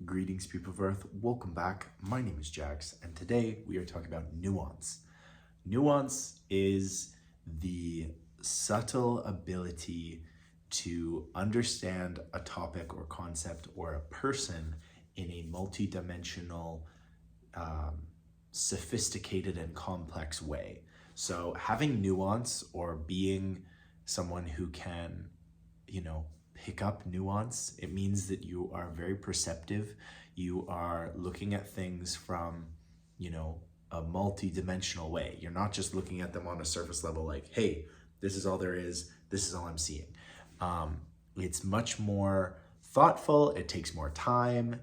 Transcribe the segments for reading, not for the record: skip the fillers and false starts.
Greetings, people of Earth. Welcome back. My name is Jax, and today we are talking about nuance. Nuance is the subtle ability to understand a topic or concept or a person in a multidimensional, sophisticated and complex way. So having nuance or being someone who can, pick up nuance, it means that you are very perceptive. You are looking at things from, a multi-dimensional way. You're not just looking at them on a surface level like, hey, this is all there is, this is all I'm seeing. It's much more thoughtful, it takes more time.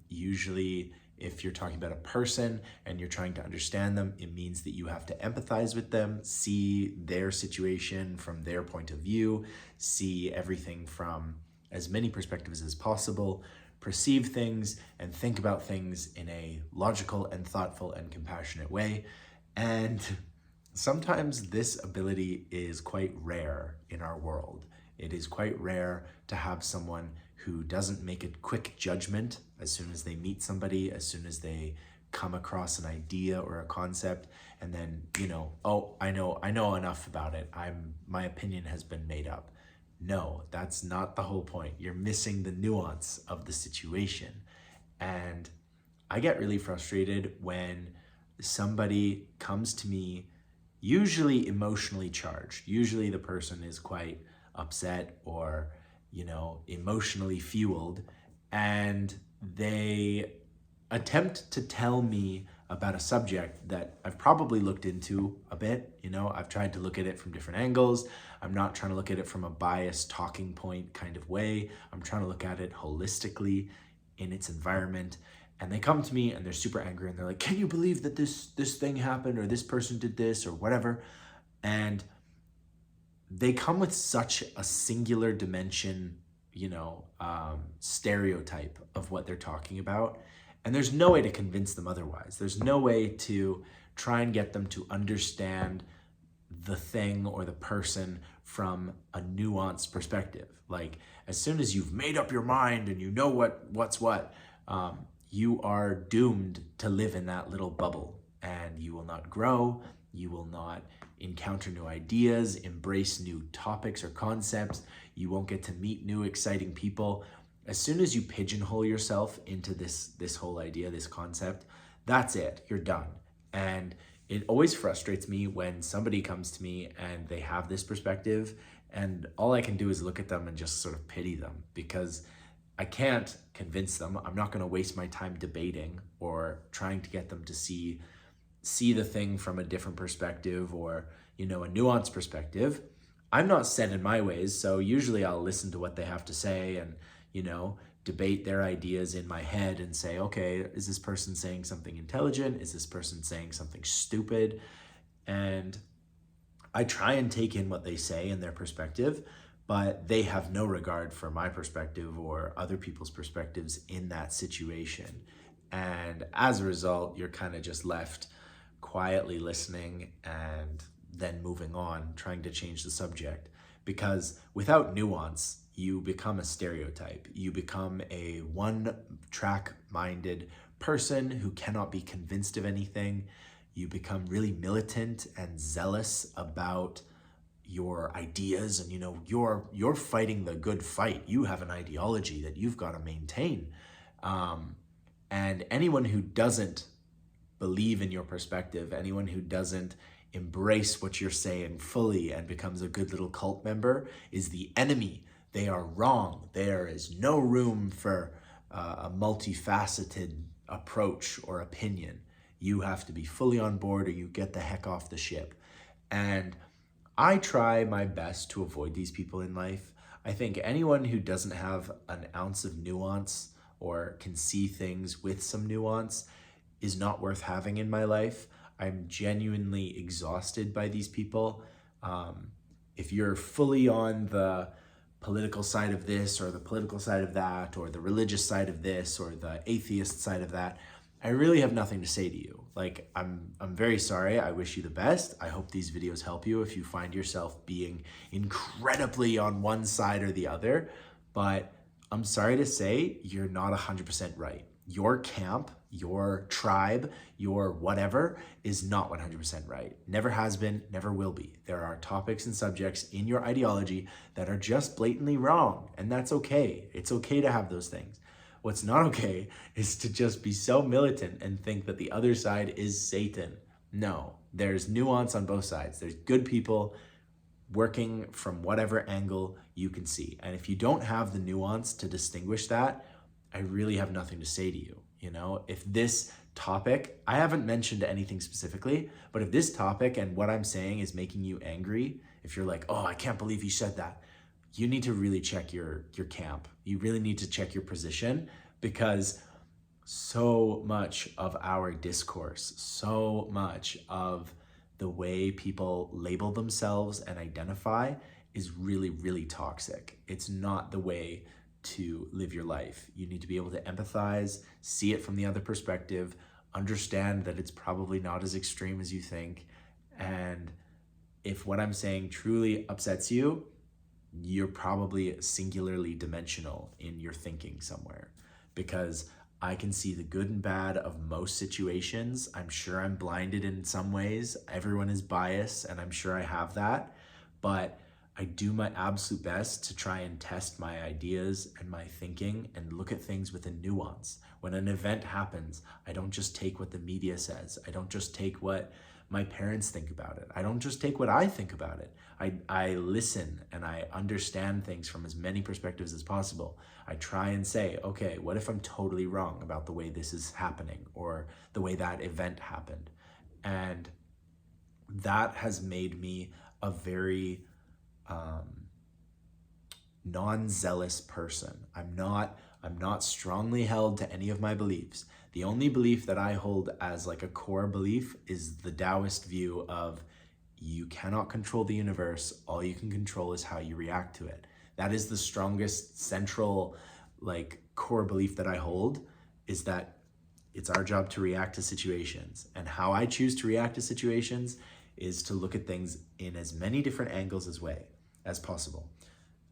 Usually, if you're talking about a person and you're trying to understand them, it means that you have to empathize with them, see their situation from their point of view, see everything from as many perspectives as possible, perceive things and think about things in a logical and thoughtful and compassionate way. And sometimes this ability is quite rare in our world. It is quite rare to have someone who doesn't make a quick judgment as soon as they meet somebody, as soon as they come across an idea or a concept, and then, oh, I know enough about it. My opinion has been made up. No, that's not the whole point. You're missing the nuance of the situation. And I get really frustrated when somebody comes to me, usually emotionally charged. Usually the person is quite upset or emotionally fueled, and they attempt to tell me about a subject that I've probably looked into a bit. I've tried to look at it from different angles. I'm not trying to look at it from a biased talking point kind of way. I'm trying to look at it holistically in its environment. And they come to me and they're super angry and they're like, can you believe that this thing happened, or this person did this, or whatever? And they come with such a singular dimension, stereotype of what they're talking about. And there's no way to convince them otherwise. There's no way to try and get them to understand the thing or the person from a nuanced perspective. Like, as soon as you've made up your mind and you know what's what, you are doomed to live in that little bubble, and you will not grow. You will not encounter new ideas, embrace new topics or concepts. You won't get to meet new exciting people. As soon as you pigeonhole yourself into this whole idea, this concept, that's it, you're done. And it always frustrates me when somebody comes to me and they have this perspective, and all I can do is look at them and just sort of pity them, because I can't convince them. I'm not going to waste my time debating or trying to get them to see the thing from a different perspective, or a nuanced perspective. I'm not set in my ways, so usually I'll listen to what they have to say and debate their ideas in my head and say, okay, is this person saying something intelligent? Is this person saying something stupid? And I try and take in what they say and their perspective, but they have no regard for my perspective or other people's perspectives in that situation. And as a result, you're kind of just left quietly listening and then moving on, trying to change the subject. Because without nuance, you become a stereotype. You become a one-track minded person who cannot be convinced of anything. You become really militant and zealous about your ideas, and you're fighting the good fight. You have an ideology that you've got to maintain. And anyone who doesn't believe in your perspective, anyone who doesn't embrace what you're saying fully and becomes a good little cult member, is the enemy. They are wrong. There is no room for a multifaceted approach or opinion. You have to be fully on board or you get the heck off the ship. And I try my best to avoid these people in life. I think anyone who doesn't have an ounce of nuance or can see things with some nuance is not worth having in my life. I'm genuinely exhausted by these people. If you're fully on the political side of this or the political side of that, or the religious side of this or the atheist side of that, I really have nothing to say to you. Like, I'm very sorry. I wish you the best. I hope these videos help you if you find yourself being incredibly on one side or the other. But I'm sorry to say, you're not 100% right. Your camp, your tribe, your whatever is not 100% right. Never has been, never will be. There are topics and subjects in your ideology that are just blatantly wrong, and that's okay. It's okay to have those things. What's not okay is to just be so militant and think that the other side is Satan. No, there's nuance on both sides. There's good people working from whatever angle you can see. And if you don't have the nuance to distinguish that, I really have nothing to say to you. You know, if this topic, I haven't mentioned anything specifically, but if this topic and what I'm saying is making you angry, if you're like, oh, I can't believe he said that, you need to really check your camp. You really need to check your position, because so much of our discourse, so much of the way people label themselves and identify is really, really toxic. It's not the way to live your life. You need to be able to empathize, see it from the other perspective, understand that it's probably not as extreme as you think. And if what I'm saying truly upsets you, you're probably singularly dimensional in your thinking somewhere, because I can see the good and bad of most situations. I'm sure I'm blinded in some ways. Everyone is biased, and I'm sure I have that. But I do my absolute best to try and test my ideas and my thinking and look at things with a nuance. When an event happens, I don't just take what the media says. I don't just take what my parents think about it. I don't just take what I think about it. I listen and I understand things from as many perspectives as possible. I try and say, okay, what if I'm totally wrong about the way this is happening or the way that event happened? And that has made me a very non-zealous person. I'm not strongly held to any of my beliefs. The only belief that I hold as like a core belief is the Taoist view of you cannot control the universe. All you can control is how you react to it. That is the strongest central like core belief that I hold, is that it's our job to react to situations. And how I choose to react to situations is to look at things in as many different angles as possible.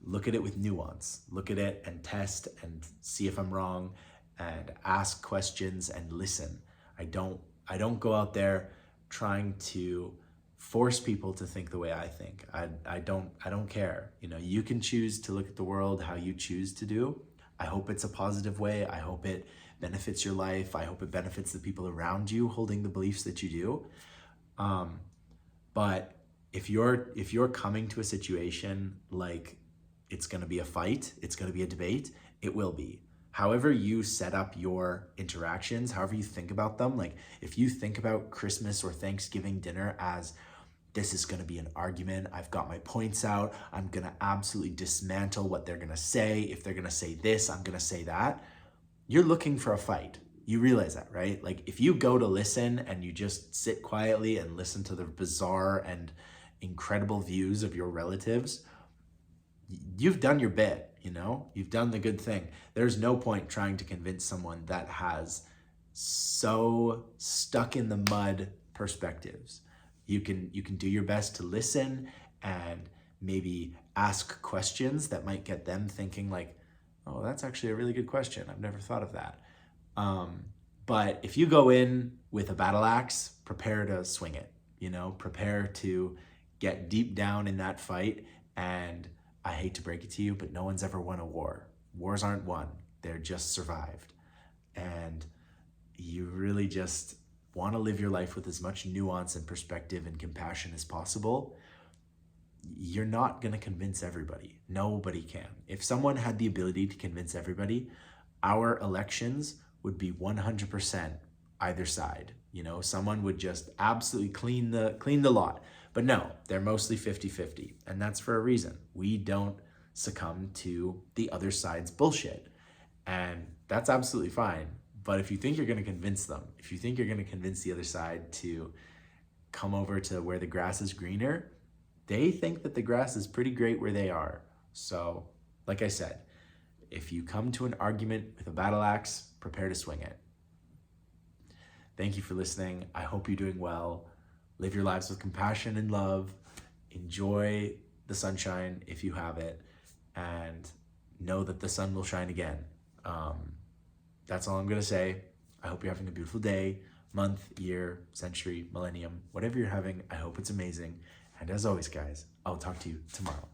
Look at it with nuance. Look at it and test and see if I'm wrong, and ask questions and listen. I don't go out there trying to force people to think the way I think. I don't care. You know, you can choose to look at the world how you choose to do. I hope it's a positive way. I hope it benefits your life. I hope it benefits the people around you holding the beliefs that you do. But if you're coming to a situation like it's going to be a fight, it's going to be a debate, it will be. However you set up your interactions, however you think about them, like if you think about Christmas or Thanksgiving dinner as this is going to be an argument, I've got my points out, I'm going to absolutely dismantle what they're going to say. If they're going to say this, I'm going to say that. You're looking for a fight. You realize that, right? Like if you go to listen and you just sit quietly and listen to the bizarre and incredible views of your relatives, you've done your bit, you know? You've done the good thing. There's no point trying to convince someone that has so stuck in the mud perspectives. You can do your best to listen and maybe ask questions that might get them thinking like, oh, that's actually a really good question. I've never thought of that. But if you go in with a battle axe, prepare to swing it, you know, prepare to get deep down in that fight. And I hate to break it to you, but no one's ever won a war. Wars aren't won. They're just survived. And you really just want to live your life with as much nuance and perspective and compassion as possible. You're not going to convince everybody. Nobody can. If someone had the ability to convince everybody, our elections would be 100% either side. You know, someone would just absolutely clean the lot. But no, they're mostly 50-50. And that's for a reason. We don't succumb to the other side's bullshit. And that's absolutely fine. But if you think you're going to convince them, if you think you're going to convince the other side to come over to where the grass is greener, they think that the grass is pretty great where they are. So, like I said, if you come to an argument with a battle axe, prepare to swing it. Thank you for listening. I hope you're doing well. Live your lives with compassion and love. Enjoy the sunshine if you have it. And know that the sun will shine again. That's all I'm going to say. I hope you're having a beautiful day, month, year, century, millennium, whatever you're having. I hope it's amazing. And as always, guys, I'll talk to you tomorrow.